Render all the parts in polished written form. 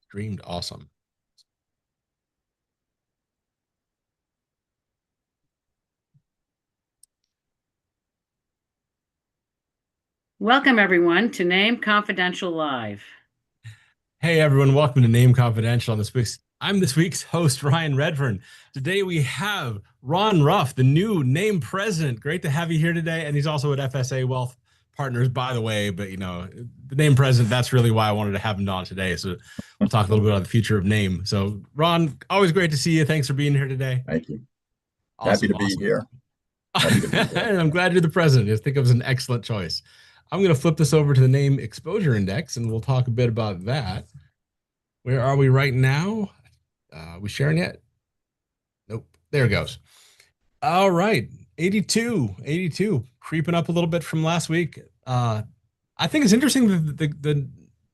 Streamed. Awesome. Welcome, everyone, to NAAIM Confidential Live. Hey everyone, welcome to Name Confidential. I'm this week's host, Ryan Redfern. Today we have Ron Ruff, the new NAIM president. Great to have you here today. And he's also at FSA Wealth Partners, by the way. But the NAIM president, that's really why I wanted to have him on today. So we'll talk a little bit about the future of NAIM. So Ron, always great to see you. Thanks for being here today. Thank you. Happy Awesome, to be awesome. here. Happy to be here. And I'm glad you're the president. I think it was an excellent choice. I'm going to flip this over to the NAIM Exposure Index, and we'll talk a bit about that. Where are we right now? We sharing yet? Nope. There it goes. All right. 82, creeping up a little bit from last week. I think it's interesting that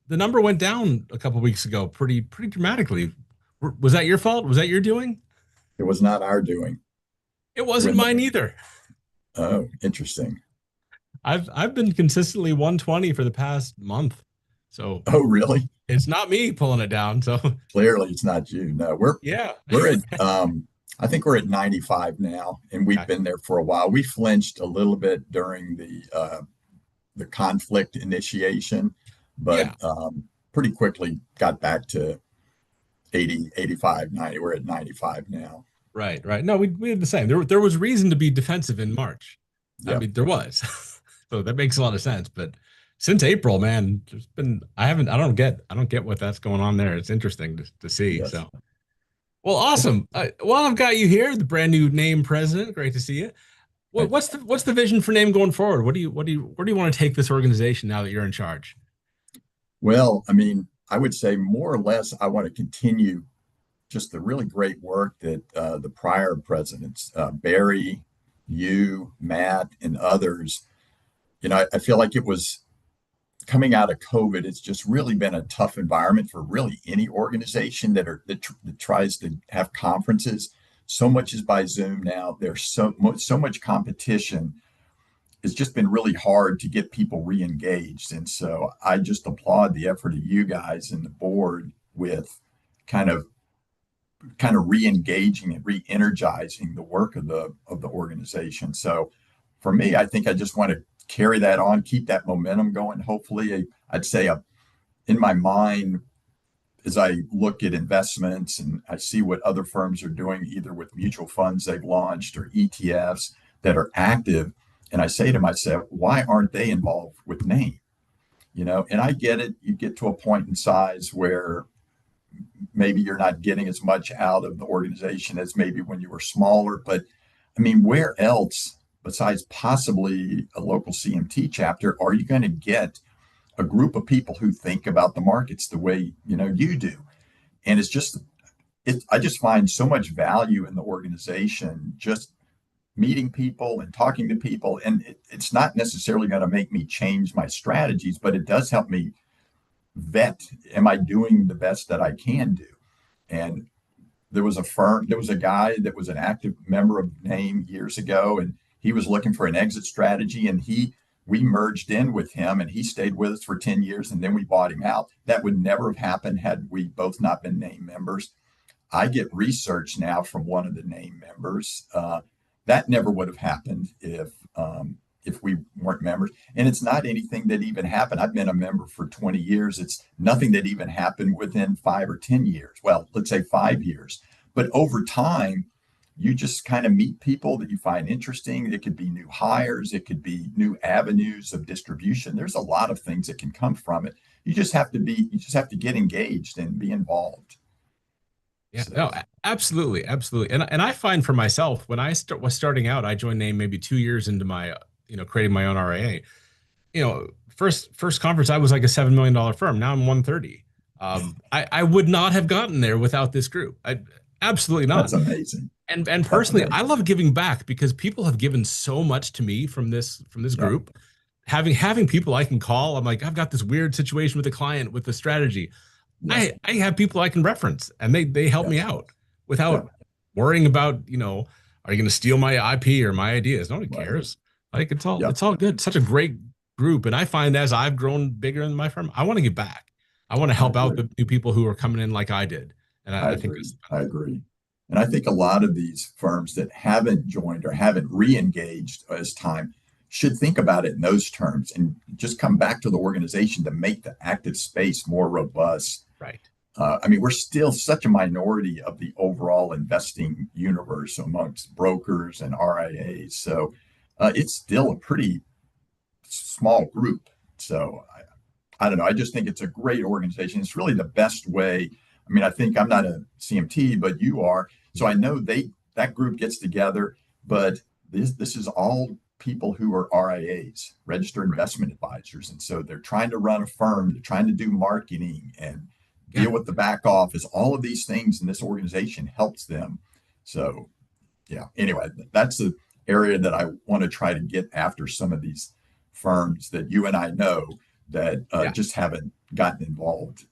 the number went down a couple weeks ago pretty dramatically. Was that your fault? Was that your doing? It was not our doing. It wasn't mine either. Oh, interesting. I've been consistently 120 for the past month. So oh, really? It's not me pulling it down. So clearly it's not you. No, we're at I think we're at 95 now, and we've been there for a while. We flinched a little bit during the conflict initiation, but pretty quickly got back to 80, 85, 90. We're at 95 now. Right. No, we had the same. There was reason to be defensive in March. Yep. I mean, there was. So that makes a lot of sense. But since April, man, there's been I don't get what that's going on there. It's interesting to see. Yes. So well, awesome. Well, I've got you here, the brand new NAIM president. Great to see you. What's the vision for NAIM going forward? Where do you want to take this organization now that you're in charge? Well, I mean, I would say more or less I want to continue just the really great work that the prior presidents, Barry, you, Matt, and others, I feel like it was coming out of COVID. It's just really been a tough environment for really any organization that tries to have conferences. So much is by Zoom now. There's so much competition. It's just been really hard to get people re-engaged. And so I just applaud the effort of you guys and the board with kind of re-engaging and re-energizing the work of the organization. So for me, I think I just want to carry that on, keep that momentum going. Hopefully, I'd say in my mind, as I look at investments and I see what other firms are doing, either with mutual funds they've launched or ETFs that are active, and I say to myself, why aren't they involved with NAIM? And I get it. You get to a point in size where maybe you're not getting as much out of the organization as maybe when you were smaller. But I mean, where else besides possibly a local CMT chapter are you going to get a group of people who think about the markets the way you do? And I just find so much value in the organization, just meeting people and talking to people. And it's not necessarily going to make me change my strategies, but it does help me vet, am I doing the best that I can do? And there was a guy that was an active member of NAIM years ago, and he was looking for an exit strategy, and we merged in with him, and he stayed with us for 10 years, and then we bought him out. That would never have happened had we both not been NAIM members. I get research now from one of the NAIM members. That never would have happened if we weren't members. And it's not anything that even happened. I've been a member for 20 years. It's nothing that even happened within 5 or 10 years. Well, let's say 5 years. But over time, you just kind of meet people that you find interesting. It could be new hires. It could be new avenues of distribution. There's a lot of things that can come from it. You just have to get engaged and be involved. Yeah, no, absolutely. And I find for myself, when I was starting out, I joined NAIM maybe 2 years into my, creating my own RIA. First conference, I was like a $7 million firm. Now I'm 130. I would not have gotten there without this group. Absolutely not. That's amazing. And personally, I love giving back because people have given so much to me from this group. Having people I can call, I'm like, I've got this weird situation with a client with the strategy. I have people I can reference, and they help me out without worrying about, are you going to steal my IP or my ideas? Nobody cares. Like it's all good. Such a great group. And I find as I've grown bigger in my firm, I want to give back. I want to I help out agree. the new people who are coming in like I did. And I I think agree. that's, I agree. And I think a lot of these firms that haven't joined or haven't re-engaged as time should think about it in those terms and just come back to the organization to make the active space more robust. right. I mean, we're still such a minority of the overall investing universe amongst brokers and RIAs. So it's still a pretty small group. So I don't know. I just think it's a great organization. It's really the best way. I mean, I think I'm not a CMT, but you are. So I know that group gets together, but this is all people who are RIAs, registered investment advisors. And so they're trying to run a firm, they're trying to do marketing and Yeah. deal with the back office, all of these things, and this organization helps them. So yeah, anyway, that's the area that I want to try to get after some of these firms that you and I know that Yeah. just haven't gotten involved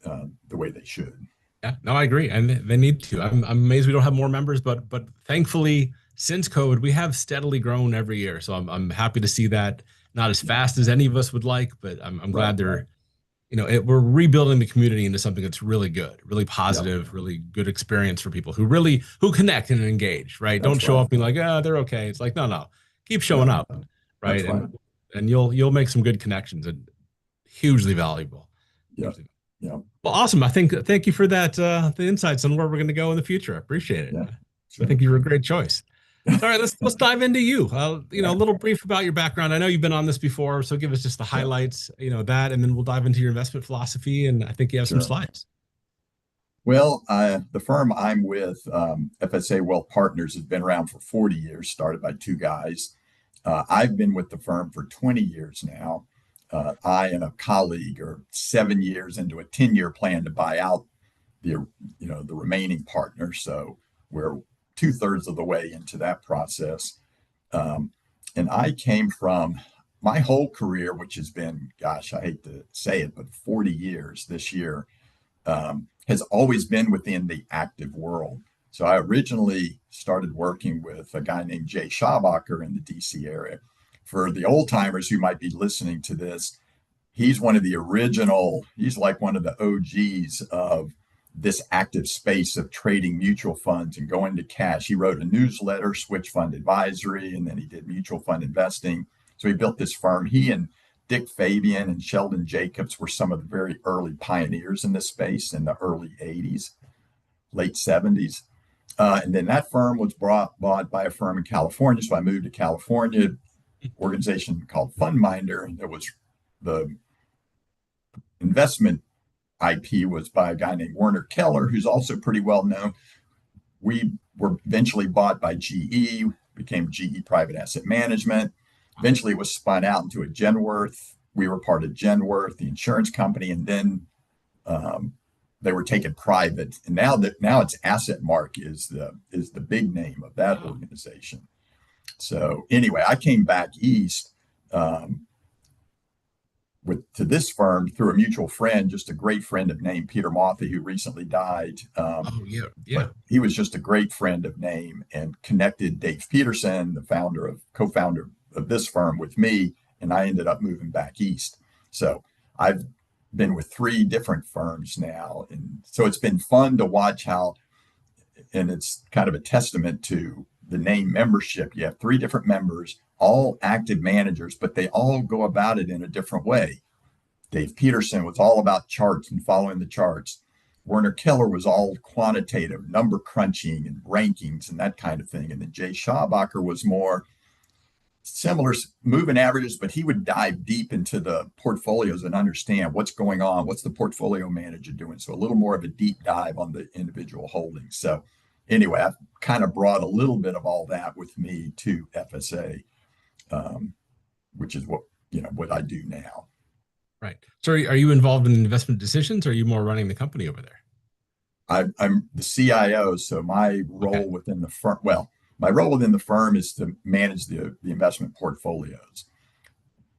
the way they should. Yeah, no, I agree, and they need to. I'm amazed we don't have more members, but thankfully, since COVID, we have steadily grown every year. So I'm happy to see that. Not as fast as any of us would like, but I'm glad Right, they're, right. we're rebuilding the community into something that's really good, really Yeah, positive, really good experience for people who connect and engage, right? Don't that's show right. up being like, they're okay. It's like, no, keep Yeah, showing up, that's right? right. And you'll make some good connections and hugely valuable. Yeah, Hugely. yeah, Well, awesome. Thank you for that, the insights on where we're going to go in the future. I appreciate it. yeah. I Sure. think you're a great choice. All right, let's dive into you. A Yeah, little brief about your background. I know you've been on this before, so give us just the yeah, highlights, that, and then we'll dive into your investment philosophy. And I think you have some sure. slides. Well, the firm I'm with, FSA Wealth Partners, has been around for 40 years, started by two guys. I've been with the firm for 20 years now. I and a colleague are 7 years into a 10-year plan to buy out the remaining partner. So we're two-thirds of the way into that process. Um, and I came from my whole career, which has been, gosh, I hate to say it, but 40 years this year, has always been within the active world. So I originally started working with a guy named Jay Schabacher in the DC area. For the old timers who might be listening to this, he's he's like one of the OGs of this active space of trading mutual funds and going to cash. He wrote a newsletter, Switch Fund Advisory, and then he did mutual fund investing. So he built this firm. He and Dick Fabian and Sheldon Jacobs were some of the very early pioneers in this space in the early 80s, late 70s. And then that firm was bought by a firm in California. So I moved to California, organization called FundMinder. There was the investment IP was by a guy named Werner Keller, who's also pretty well known. We were eventually bought by GE, became GE Private Asset Management. Eventually, it was spun out into a Genworth. We were part of Genworth, the insurance company, and then they were taken private. And now it's AssetMark is the big name of that organization. So anyway, I came back east to this firm through a mutual friend, just a great friend of NAAIM, Peter Mothy, who recently died. Oh yeah, yeah. But he was just a great friend of NAAIM and connected Dave Peterson, the co-founder of this firm, with me, and I ended up moving back east. So I've been with three different firms now, and so it's been fun to watch how, and it's kind of a testament to the NAAIM membership. You have three different members, all active managers, but they all go about it in a different way. Dave Peterson was all about charts and following the charts. Werner Keller was all quantitative, number crunching and rankings and that kind of thing. And then Jay Schabacher was more similar, moving averages, but he would dive deep into the portfolios and understand what's going on, what's the portfolio manager doing. So a little more of a deep dive on the individual holdings. So anyway, I've kind of brought a little bit of all that with me to FSA, which is what I do now. Right. So are you involved in investment decisions, or are you more running the company over there? I'm the CIO, so my role within the firm, my role within the firm is to manage the investment portfolios.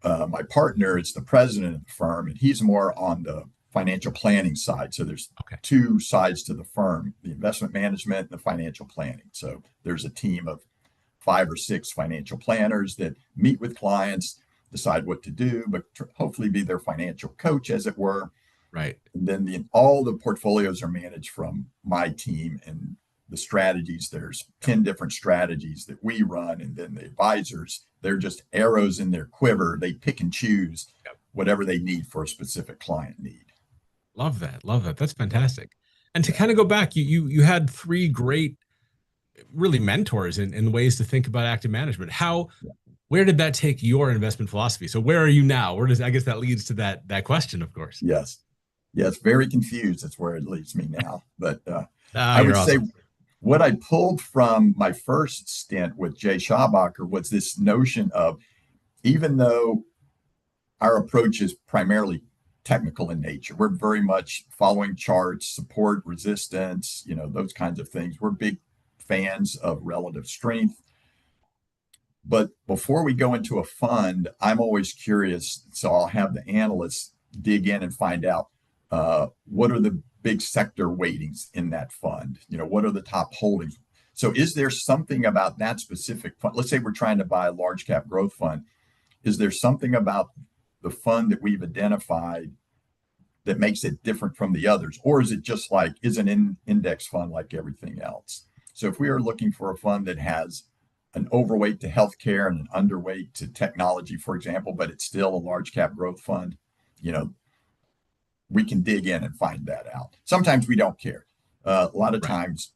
My partner is the president of the firm, and he's more on the financial planning side. So there's two sides to the firm: the investment management and the financial planning. So there's a team of 5 or 6 financial planners that meet with clients, decide what to do, but hopefully be their financial coach, as it were. Right. And then all the portfolios are managed from my team, and the strategies, there's 10 different strategies that we run. And then the advisors, they're just arrows in their quiver. They pick and choose whatever they need for a specific client need. Love that. Love that. That's fantastic. And to kind of go back, you had three great, really mentors in ways to think about active management. Where did that take your investment philosophy? So where are you now? I guess that leads to that question, of course. Yes. Yes. Very confused. That's where it leads me now. But I would say Awesome. what I pulled from my first stint with Jay Schabacher was this notion of, even though our approach is primarily technical in nature, we're very much following charts, support, resistance, those kinds of things. We're big fans of relative strength. But before we go into a fund, I'm always curious. So I'll have the analysts dig in and find out what are the big sector weightings in that fund? What are the top holdings? So is there something about that specific fund? Let's say we're trying to buy a large cap growth fund. Is there something about the fund that we've identified that makes it different from the others? Or is it just like, is an index fund like everything else? So if we are looking for a fund that has an overweight to healthcare and an underweight to technology, for example, but it's still a large cap growth fund, we can dig in and find that out. Sometimes we don't care. A lot of times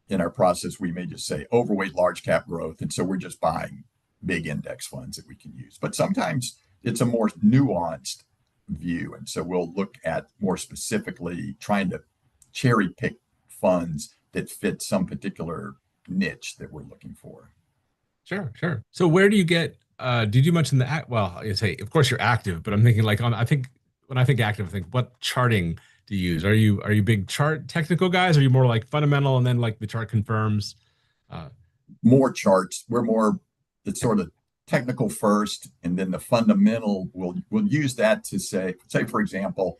in our process, we may just say overweight large cap growth. And so we're just buying big index funds that we can use. But sometimes it's a more nuanced view. And so we'll look at more specifically trying to cherry pick funds that fit some particular niche that we're looking for. Sure, sure. So where do you get, did you mention well, I say, of course you're active, but I'm thinking like when I think active, I think what charting do you use? Are you big chart technical guys? Or are you more like fundamental and then like the chart confirms? More charts. It's sort of technical first, and then the fundamental, we'll use that to say, for example,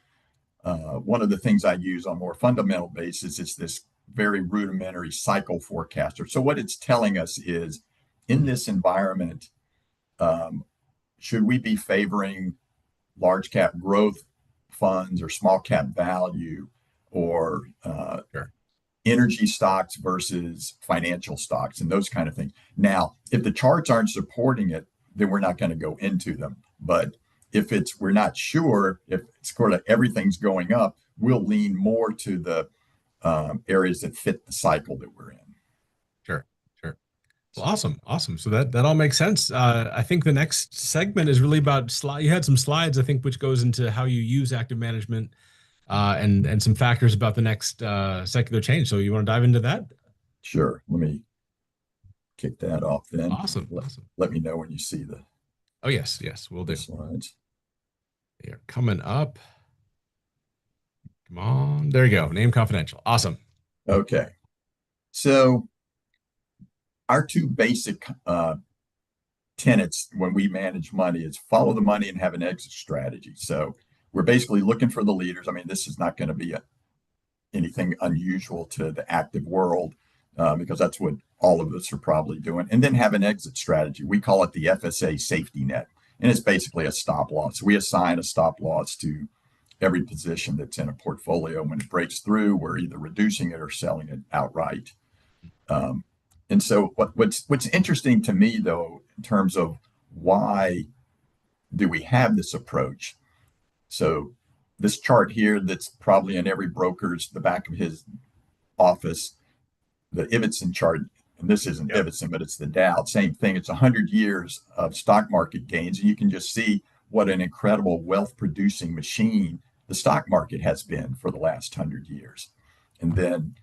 one of the things I use on more fundamental basis is this very rudimentary cycle forecaster. So what it's telling us is, in this environment, should we be favoring large cap growth funds or small cap value, or energy stocks versus financial stocks, and those kind of things? Now, if the charts aren't supporting it, then we're not going to go into them. But if we're not sure, if it's sort of everything's going up, we'll lean more to the areas that fit the cycle that we're in. Sure. Well, awesome. So that all makes sense. I think the next segment is really about you had some slides, I think, which goes into how you use active management and some factors about the next secular change. So you want to dive into that? Sure. Let me kick that off then. Awesome. Let me know when you see the. Oh, yes, we'll do. Slides. They are coming up. Come on. There you go. Name confidential. Awesome. Okay. So our two basic tenets when we manage money is follow the money and have an exit strategy. So we're basically looking for the leaders. I mean, this is not going to be anything unusual to the active world because that's what all of us are probably doing. And then have an exit strategy. We call it the FSA safety net. And it's basically a stop loss. We assign a stop loss to every position that's in a portfolio. When it breaks through, we're either reducing it or selling it outright. And so what's interesting to me, though, in terms of why do we have this approach? So this chart here that's probably in every broker's, the back of his office, the Ibbotson chart, and this isn't Ibbotson, but it's the Dow, same thing. It's 100 years of stock market gains. And you can just see what an incredible wealth producing machine the stock market has been for the last 100 years. And then,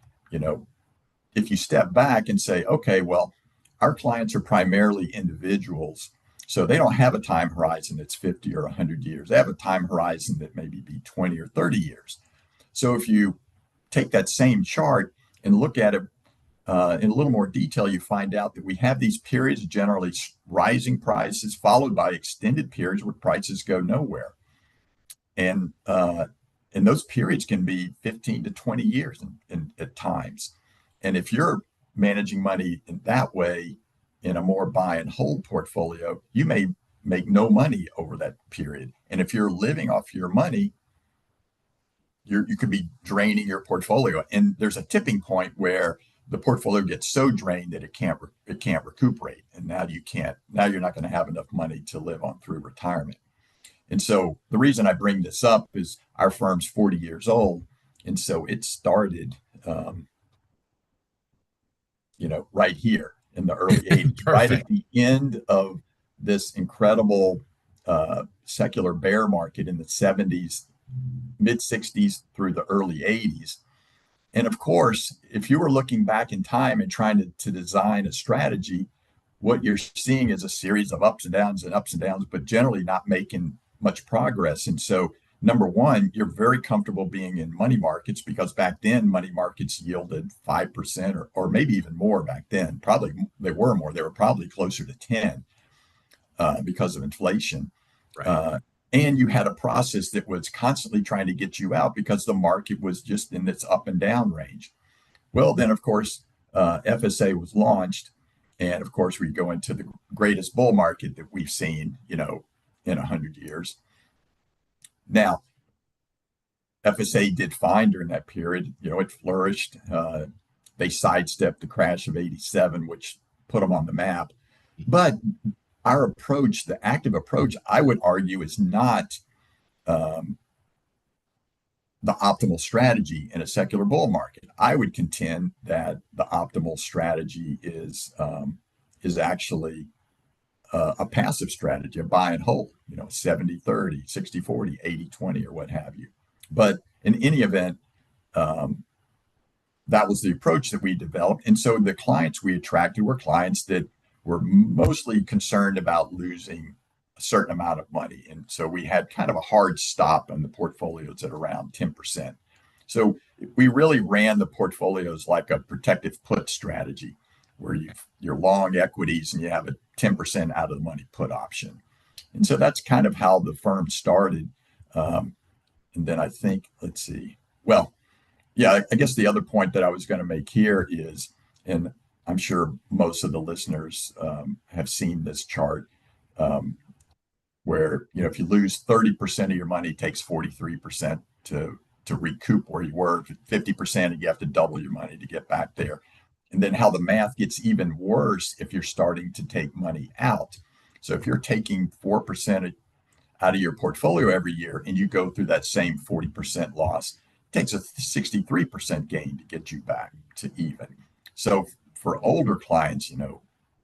if you step back and say, okay, well, our clients are primarily individuals, so they don't have a time horizon that's 50 or 100 years. They have a time horizon that maybe be 20 or 30 years. So if you take that same chart and look at it in a little more detail, you find out that we have these periods, generally rising prices, followed by extended periods where prices go nowhere. And those periods can be 15 to 20 years at times. And if you're managing money in that way, in a more buy and hold portfolio, you may make no money over that period. And if you're living off your money, you could be draining your portfolio, and there's a tipping point where the portfolio gets so drained that it can't recuperate, and now you're not going to have enough money to live on through retirement. And so the reason I bring this up is our firm's 40 years old, and so it started right here in the early 80s, right at the end of this incredible secular bear market in the 70s, mid 60s through the early 80s. And of course, if you were looking back in time and trying to design a strategy, what you're seeing is a series of ups and downs, but generally not making much progress. And so, number one, you're very comfortable being in money markets, because back then money markets yielded 5% or maybe even more back then. Probably they were more. They were probably closer to 10 because of inflation. Right. And you had a process that was constantly trying to get you out because the market was just in its up and down range. Well, then, of course, FSA was launched. And of course, we go into the greatest bull market that we've seen, in 100 years. Now, FSA did fine during that period. It flourished. They sidestepped the crash of '87, which put them on the map. But our approach, the active approach, I would argue, is not the optimal strategy in a secular bull market. I would contend that the optimal strategy is actually a passive strategy, a buy and hold, 70-30, 60-40, 80-20, or what have you. But in any event, that was the approach that we developed. And so the clients we attracted were clients that were mostly concerned about losing a certain amount of money. And so we had kind of a hard stop on the portfolios at around 10%. So we really ran the portfolios like a protective put strategy, where you're long equities and you have a 10% out of the money put option. And so that's kind of how the firm started. And then I think, let's see. Well, yeah, I guess the other point that I was going to make here is, and I'm sure most of the listeners have seen this chart, where, if you lose 30% of your money, it takes 43% to recoup where you were. 50%, and you have to double your money to get back there. And then how the math gets even worse if you're starting to take money out. So if you're taking 4% out of your portfolio every year and you go through that same 40% loss, it takes a 63% gain to get you back to even. So for older clients,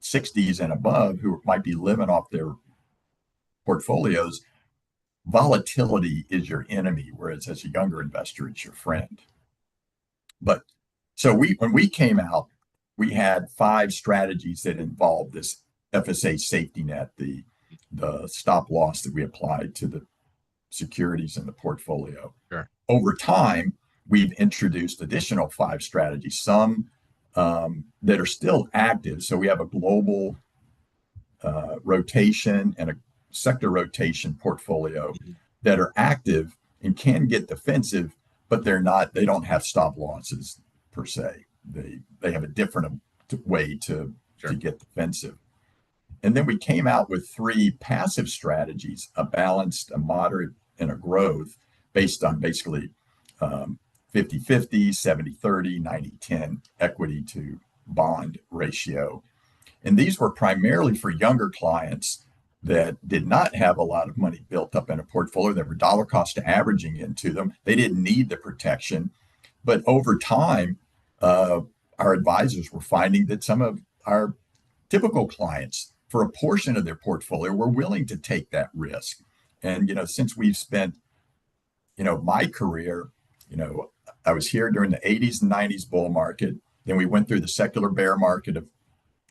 60s and above, who might be living off their portfolios, volatility is your enemy, whereas as a younger investor, it's your friend. But so when we came out, we had 5 strategies that involved this FSA safety net, the stop loss that we applied to the securities in the portfolio. Sure. Over time, we've introduced additional 5 strategies, some that are still active. So we have a global rotation and a sector rotation portfolio that are active and can get defensive, but they don't have stop losses per se. They have a different way to get defensive. And then we came out with 3 passive strategies, a balanced, a moderate, and a growth, based on basically 50-50, 70-30, 90-10 equity to bond ratio. And these were primarily for younger clients that did not have a lot of money built up in a portfolio. They were dollar cost averaging into them. They didn't need the protection. But over time, our advisors were finding that some of our typical clients, for a portion of their portfolio, were willing to take that risk. And, since we've spent, my career, I was here during the 80s and 90s bull market. Then we went through the secular bear market of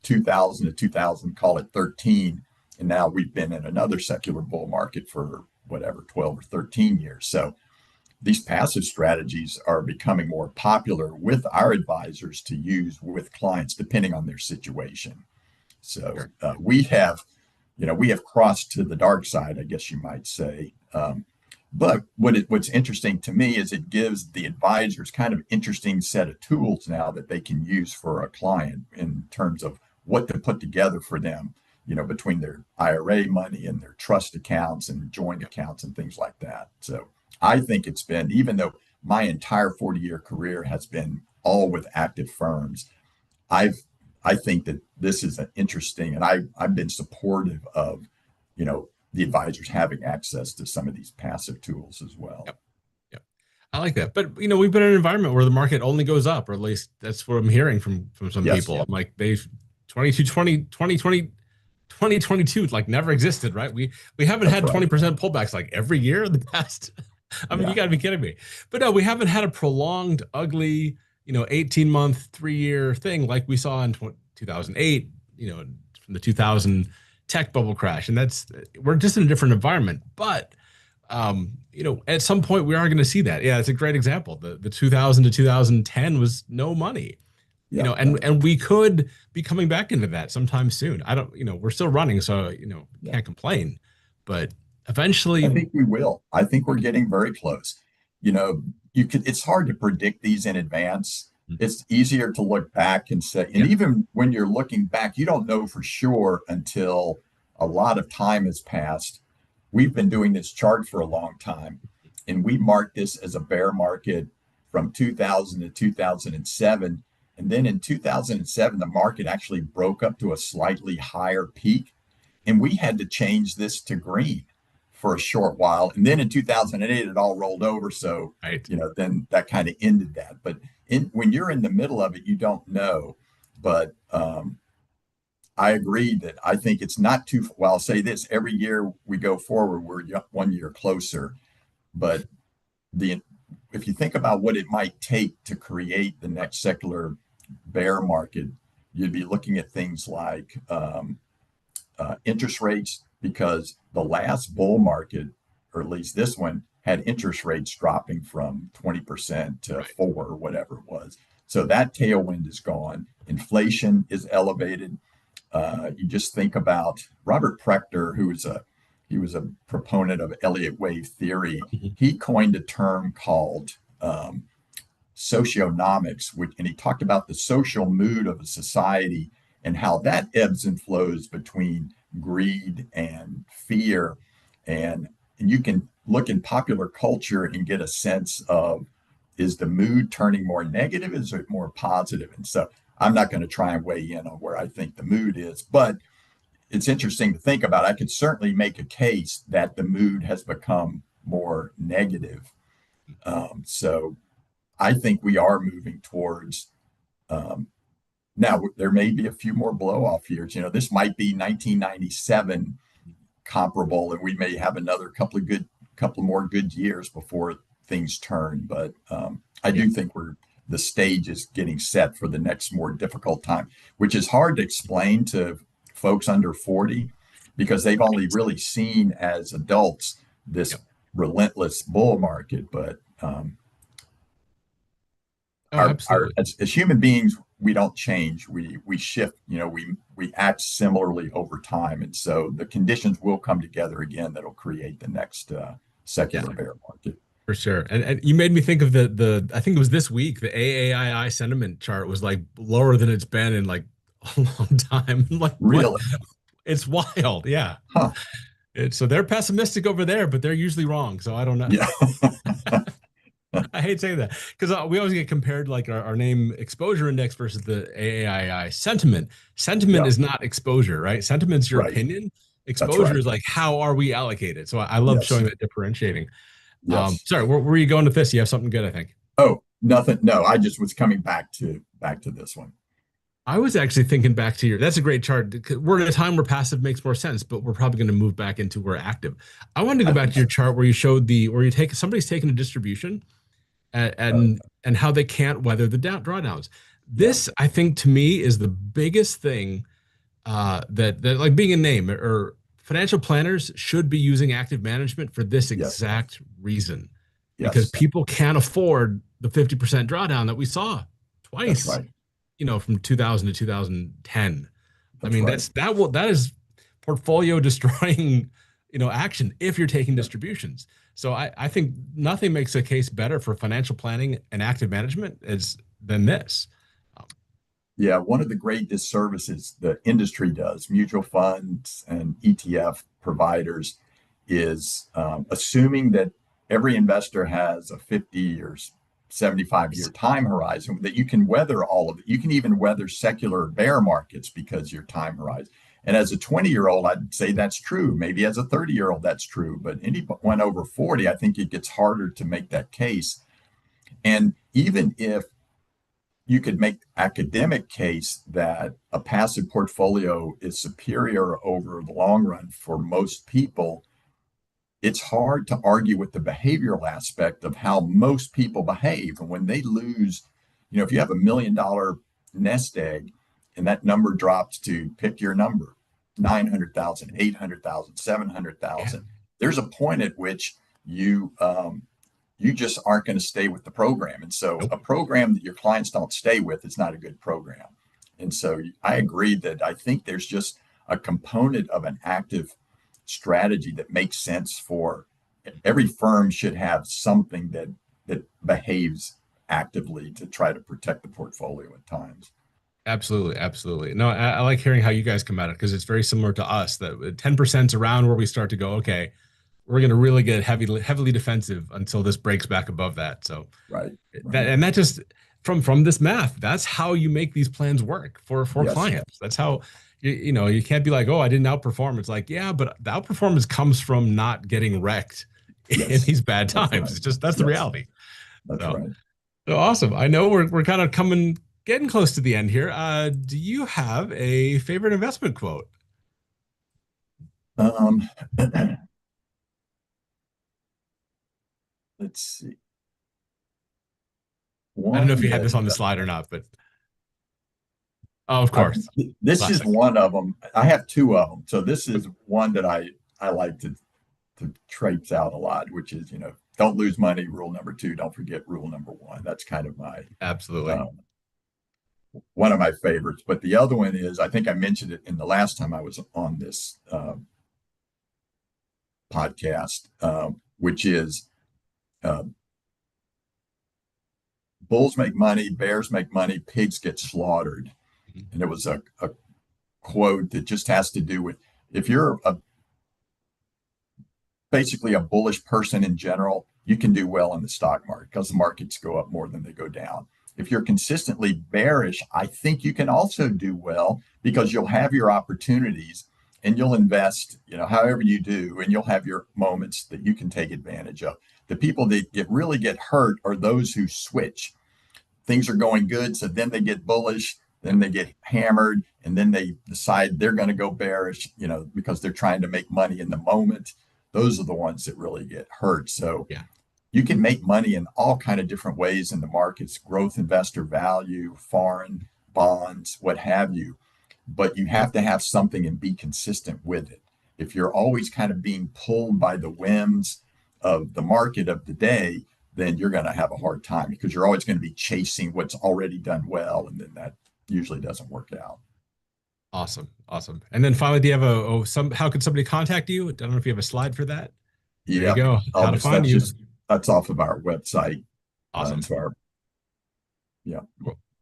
2000 to 2000, call it 13. And now we've been in another secular bull market for 12 or 13 years. So these passive strategies are becoming more popular with our advisors to use with clients, depending on their situation. So we have crossed to the dark side, I guess you might say. But what's interesting to me is it gives the advisors kind of interesting set of tools now that they can use for a client in terms of what to put together for them, between their IRA money and their trust accounts and joint accounts and things like that. So I think it's been, even though my entire 40-year career has been all with active firms. I think that this is an interesting, and I've been supportive of, the advisors having access to some of these passive tools as well. Yep. Yep. I like that. But we've been in an environment where the market only goes up, or at least that's what I'm hearing from some Yes, people. yeah. I'm like, 2022 like never existed, right? We haven't That's had right. 20% pullbacks like every year in the past. I mean, you Yeah, got to be kidding me. But no, we haven't had a prolonged, ugly, 18-month, 3-year thing like we saw in 2008, from the 2000 tech bubble crash. And we're just in a different environment. But at some point we are going to see that. Yeah, it's a great example. The 2000 to 2010 was no money. yeah, And we could be coming back into that sometime soon. I don't, we're still running, so yeah. can't complain. But I eventually, think we will. I think we're getting very close. It's hard to predict these in advance. It's easier to look back and say, and yeah, even when you're looking back, you don't know for sure until a lot of time has passed. We've been doing this chart for a long time, and we marked this as a bear market from 2000 to 2007. And then in 2007, the market actually broke up to a slightly higher peak, and we had to change this to green for a short while. And then in 2008, it all rolled over. So, right. Then that kind of ended that. But when you're in the middle of it, you don't know. But I agree that I think it's not too, well, I'll say this, every year we go forward, we're 1 year closer. But if you think about what it might take to create the next secular bear market, you'd be looking at things like interest rates, because the last bull market, or at least this one, had interest rates dropping from 20% to Right. 4 or whatever it was. So that tailwind is gone. Inflation is elevated. You just think about Robert Prechter, he was a proponent of Elliott wave theory. Mhm. He coined a term called socionomics, and he talked about the social mood of a society and how that ebbs and flows between greed and fear. And you can look in popular culture and get a sense of, is the mood turning more negative? Is it more positive? And so I'm not going to try and weigh in on where I think the mood is, but it's interesting to think about. I could certainly make a case that the mood has become more negative. So I think we are moving towards, now there may be a few more blow off years. This might be 1997 comparable, and we may have another couple more good years before things turn. But I do think the stage is getting set for the next more difficult time, which is hard to explain to folks under 40 because they've only really seen as adults this relentless bull market. But Absolutely. as human beings, we don't change. We shift. We act similarly over time, and so the conditions will come together again that'll create the next secular bear market. For sure. And you made me think of I think it was this week, the AAII sentiment chart was like lower than it's been in like a long time. Like, Really? what? It's wild. Yeah. Huh. So they're pessimistic over there, but they're usually wrong. So I don't know. Yeah. I hate saying that because we always get compared like our NAAIM exposure index versus the AAII sentiment. Sentiment is not exposure, right? Sentiment's your opinion. Exposure is like, how are we allocated? So I love showing that differentiating. Yes. Sorry, where were you going with this? You have something good, I think. Oh, nothing. No, I just was coming back to this one. I was actually thinking back to that's a great chart. We're in a time where passive makes more sense, but we're probably going to move back into where active. I wanted to go back to your chart where you showed where somebody's taking a distribution and how they can't weather the drawdowns. This, I think, to me, is the biggest thing that like being a name or financial planners should be using active management for this exact reason, because people can't afford the 50% drawdown that we saw twice. That's right. From 2000 to 2010. That's that is portfolio destroying, action if you're taking distributions. So I think nothing makes a case better for financial planning and active management than this. Yeah, one of the great disservices the industry does, mutual funds and ETF providers, is assuming that every investor has a 50 or 75-year time horizon that you can weather all of it. You can even weather secular bear markets because your time horizon. And as a 20-year-old, I'd say that's true. Maybe as a 30-year-old, that's true. But anyone over 40, I think it gets harder to make that case. And even if you could make academic case that a passive portfolio is superior over the long run for most people, it's hard to argue with the behavioral aspect of how most people behave. And when they lose, if you have $1 million nest egg and that number drops to, pick your number, 900,000, 800,000, 700,000, there's a point at which you just aren't going to stay with the program. And so a program that your clients don't stay with is not a good program. And so I agree that I think there's just a component of an active strategy that makes sense for every firm. Should have something that behaves actively to try to protect the portfolio at times. Absolutely. Absolutely. No, I like hearing how you guys come at it, because it's very similar to us, that 10% is around where we start to go, okay, we're going to really get heavily defensive until this breaks back above that. So that just from this math, that's how you make these plans work for clients. That's how you can't be like, oh, I didn't outperform. It's like, yeah, but the outperformance comes from not getting wrecked in these bad times. It's just that's the reality. That's right. So awesome. I know we're kind of getting close to the end here. Do you have a favorite investment quote? Let's see. I don't know if you had this on the slide or not, but of course. This Classic. Is one of them. I have two of them. So this is one that I like to traipse out a lot, which is, don't lose money. Rule number 2, don't forget rule number 1. That's kind of my one of my favorites. But the other one is, I think I mentioned it in the last time I was on this podcast, which is bulls make money, bears make money, pigs get slaughtered. And it was a quote that just has to do with, if you're basically a bullish person in general, you can do well in the stock market because the markets go up more than they go down. If you're consistently bearish, I think you can also do well because you'll have your opportunities and you'll invest, however you do, and you'll have your moments that you can take advantage of. The people that really get hurt are those who switch. Things are going good, so then they get bullish, then they get hammered, and then they decide they're going to go bearish, because they're trying to make money in the moment. Those are the ones that really get hurt. So you can make money in all kind of different ways in the markets: growth, investor value, foreign bonds, what have you. But you have to have something and be consistent with it. If you're always kind of being pulled by the whims of the market of the day, then you're going to have a hard time because you're always going to be chasing what's already done well. And then that usually doesn't work out. Awesome. And then finally, do you have how could somebody contact you? I don't know if you have a slide for that. There you go. How to find you. That's off of our website. Awesome.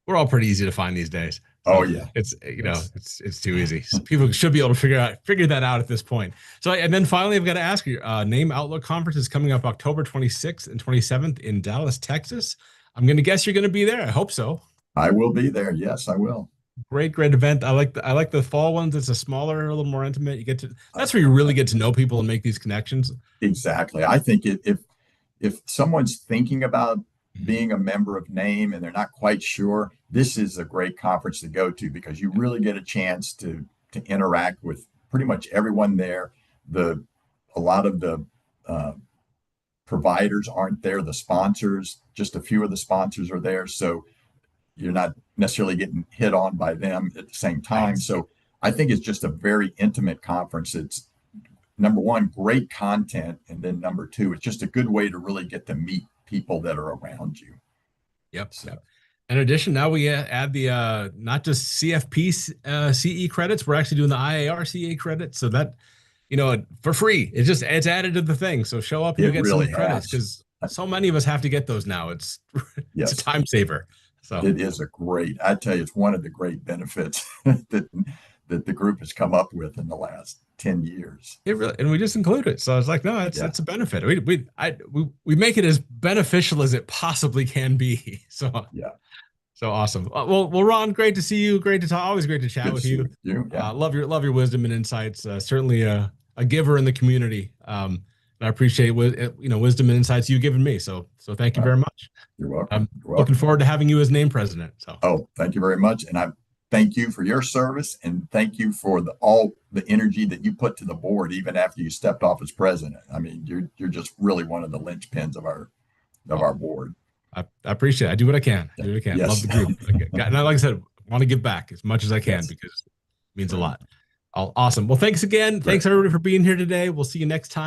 We're all pretty easy to find these days. So it's it's too easy. So people should be able to figure that out at this point. So, and then finally, I've got to ask you, NAAIM Outlook Conference is coming up October 26th and 27th in Dallas, Texas. I'm going to guess you're going to be there. I hope so. I will be there. Yes, I will. Great event. I like the fall ones. It's a smaller, a little more intimate. That's where you really get to know people and make these connections. Exactly. I think if someone's thinking about being a member of NAAIM and they're not quite sure, this is a great conference to go to because you really get a chance to interact with pretty much everyone there. A lot of the providers aren't there. The sponsors, just a few of the sponsors are there. So you're not necessarily getting hit on by them at the same time. So I think it's just a very intimate conference. It's, number one, great content. And then number 2, it's just a good way to really get to meet people that are around you. Yep. In addition, now we add the not just CFP CE credits, we're actually doing the IAR CE credits. So that, for free, it's added to the thing. So show up and you get some credits because so many of us have to get those now. It's a time saver. So it is I tell you, it's one of the great benefits that the group has come up with in the last 10 years. It really, and we just include it. So I was like, no, it's Yeah. a benefit. We make it as beneficial as it possibly can be. So Yeah. So awesome. Well, Ron, great to see you. Great to talk. Always great to chat Good with to see you. you. Yeah. Love your wisdom and insights. Certainly a giver in the community. And I appreciate wisdom and insights you've given me. So thank you very much. You're welcome. I'm You're welcome. looking forward to having you as name president. So Oh, thank you very much. And I thank you for your service, and thank you for all the energy that you put to the board even after you stepped off as president. I mean, you're just really one of the linchpins of our board. I appreciate it. I do what I can. I do what I can. Yes. Love the group. And like I said, want to give back as much as I can Yes. because it means a lot. Awesome. Well, thanks again. Thanks everybody for being here today. We'll see you next time.